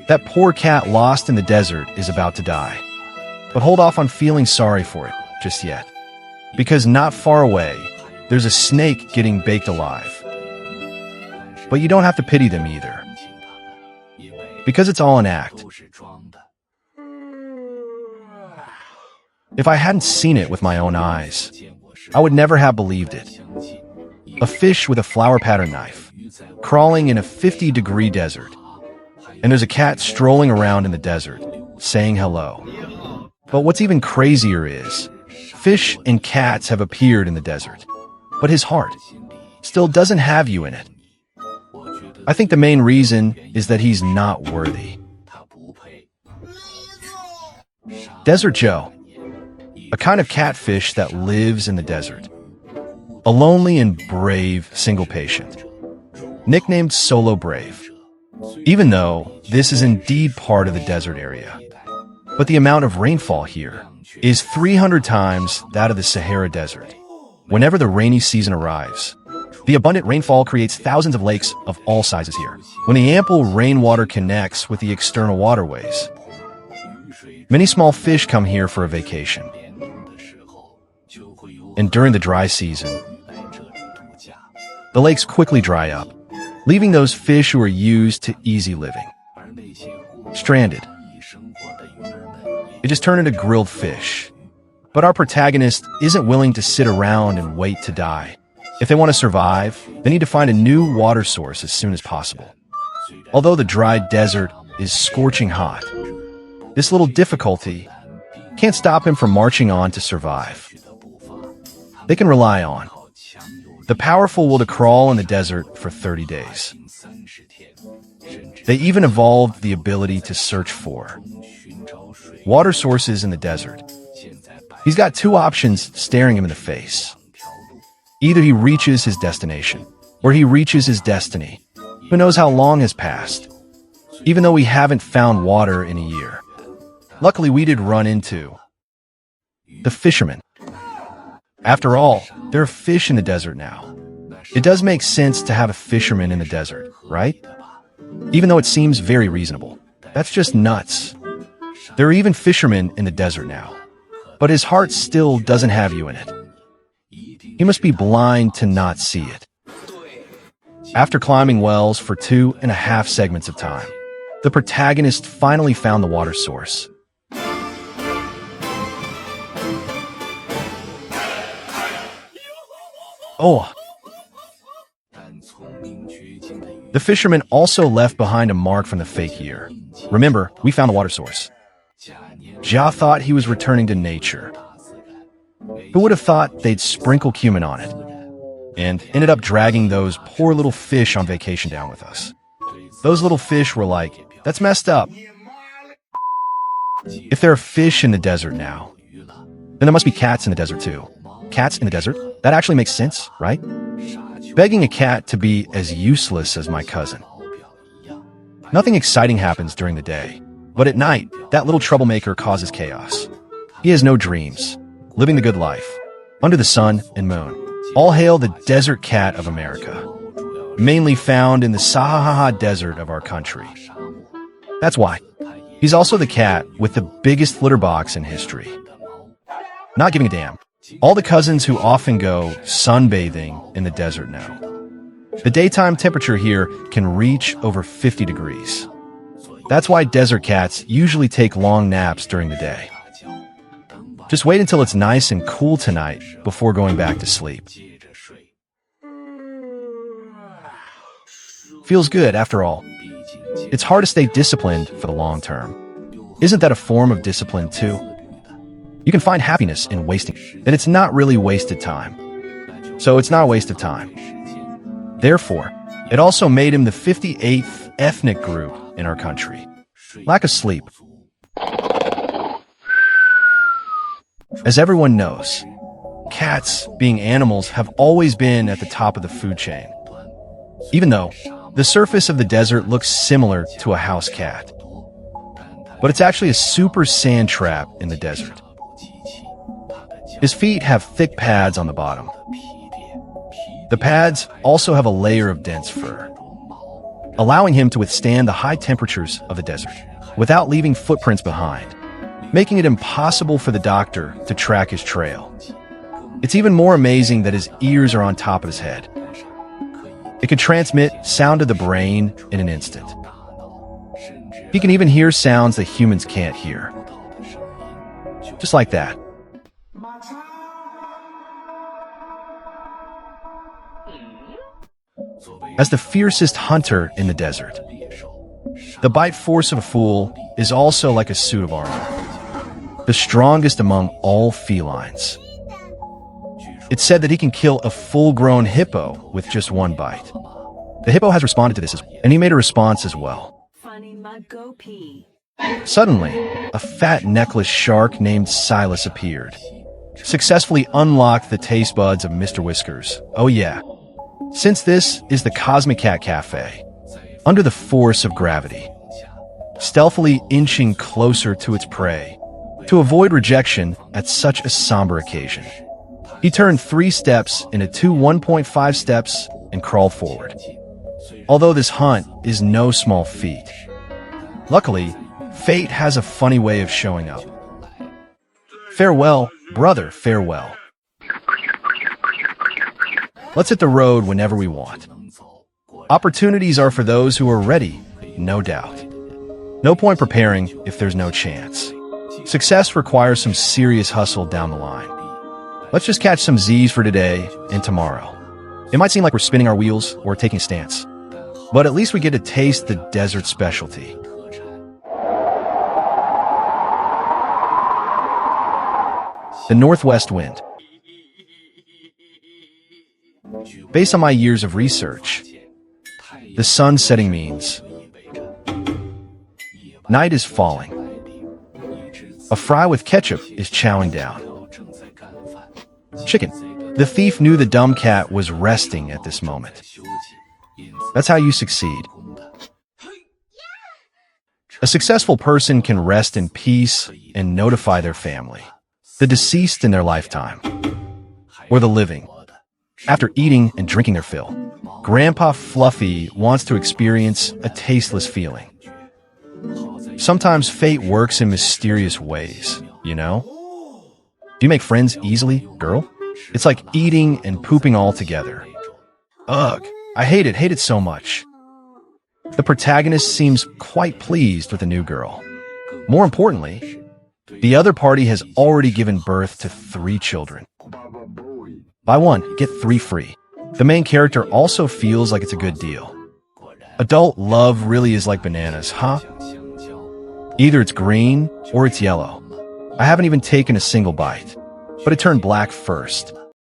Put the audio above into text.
That poor cat lost in the desert is about to die. But hold off on feeling sorry for it just yet. Because not far away, there's a snake getting baked alive. But you don't have to pity them either. Because it's all an act. If I hadn't seen it with my own eyes, I would never have believed it. A fish with a flower pattern knife, crawling in a 50-degree desert. And there's a cat strolling around in the desert, saying hello. But what's even crazier is, fish and cats have appeared in the desert, but his heart still doesn't have you in it. I think the main reason is that he's not worthy. Desert Joe, a kind of catfish that lives in the desert. A lonely and brave single patient, nicknamed Solo Brave. Even though this is indeed part of the desert area. But the amount of rainfall here is 300 times that of the Sahara Desert. Whenever the rainy season arrives, the abundant rainfall creates thousands of lakes of all sizes here. When the ample rainwater connects with the external waterways, many small fish come here for a vacation. And during the dry season, the lakes quickly dry up, leaving those fish who are used to easy living stranded. It just turned into grilled fish. But our protagonist isn't willing to sit around and wait to die. If they want to survive, they need to find a new water source as soon as possible. Although the dry desert is scorching hot, this little difficulty can't stop him from marching on to survive. They can rely on the powerful will to crawl in the desert for 30 days. They even evolved the ability to search for water sources in the desert. He's got two options staring him in the face. Either he reaches his destination, or he reaches his destiny. Who knows how long has passed, even though we haven't found water in a year. Luckily, we did run into the fisherman. After all, there are fish in the desert now. It does make sense to have a fisherman in the desert, right? Even though it seems very reasonable. That's just nuts. There are even fishermen in the desert now. But his heart still doesn't have you in it. He must be blind to not see it. After climbing wells for 2.5 segments of time, the protagonist finally found the water source. Oh! The fisherman also left behind a mark from the fake year. Remember, we found the water source. Jia thought he was returning to nature. Who would have thought they'd sprinkle cumin on it? And ended up dragging those poor little fish on vacation down with us. Those little fish were like, that's messed up. If there are fish in the desert now, then there must be cats in the desert too. Cats in the desert? That actually makes sense, right? Begging a cat to be as useless as my cousin. Nothing exciting happens during the day, but at night, that little troublemaker causes chaos. He has no dreams, living the good life, under the sun and moon. All hail the desert cat of America, mainly found in the Sahara Desert of our country. That's why. He's also the cat with the biggest litter box in history. Not giving a damn. All the cousins who often go sunbathing in the desert know. The daytime temperature here can reach over 50 degrees. That's why desert cats usually take long naps during the day. Just wait until it's nice and cool tonight before going back to sleep. Feels good, after all. It's hard to stay disciplined for the long term. Isn't that a form of discipline, too? You can find happiness in wasting, and it's not really wasted time. So it's not a waste of time. Therefore, it also made him the 58th ethnic group in our country. Lack of sleep. As everyone knows, cats, being animals, have always been at the top of the food chain. Even though the surface of the desert looks similar to a house cat. But it's actually a super sand trap in the desert. His feet have thick pads on the bottom. The pads also have a layer of dense fur. allowing him to withstand the high temperatures of the desert without leaving footprints behind, making it impossible for the doctor to track his trail. It's even more amazing that his ears are on top of his head. It can transmit sound to the brain in an instant. He can even hear sounds that humans can't hear. Just like that. As the fiercest hunter in the desert, the bite force of a fool is also like a suit of armor, the strongest among all felines. It's said that he can kill a full-grown hippo with just one bite. The hippo has responded to this, and he made a response as well. Suddenly, a fat necklace shark named Silas appeared, successfully unlocked the taste buds of Mr. Whiskers. Oh yeah. Since this is the Cosmic Cat Cafe, under the force of gravity, stealthily inching closer to its prey, to avoid rejection at such a somber occasion, he turned 3 steps into 2 1.5 steps and crawled forward. Although this hunt is no small feat, luckily, fate has a funny way of showing up. Farewell, brother, farewell. Let's hit the road whenever we want. Opportunities are for those who are ready, no doubt. No point preparing if there's no chance. Success requires some serious hustle down the line. Let's just catch some Z's for today and tomorrow. It might seem like we're spinning our wheels or taking a stance, but at least we get to taste the desert specialty. The northwest wind. Based on my years of research, the sun setting means night is falling. A fry with ketchup is chowing down. Chicken. The thief knew the dumb cat was resting at this moment. That's how you succeed. A successful person can rest in peace and notify their family, the deceased in their lifetime, or the living, after eating and drinking their fill. Grandpa Fluffy wants to experience a tasteless feeling. Sometimes fate works in mysterious ways, you know? Do you make friends easily, girl? It's like eating and pooping all together. Ugh, I hate it so much. The protagonist seems quite pleased with the new girl. More importantly, the other party has already given birth to 3 children. Buy 1, get 3 free. The main character also feels like it's a good deal. Adult love really is like bananas, huh? Either it's green or it's yellow. I haven't even taken a single bite, but it turned black first.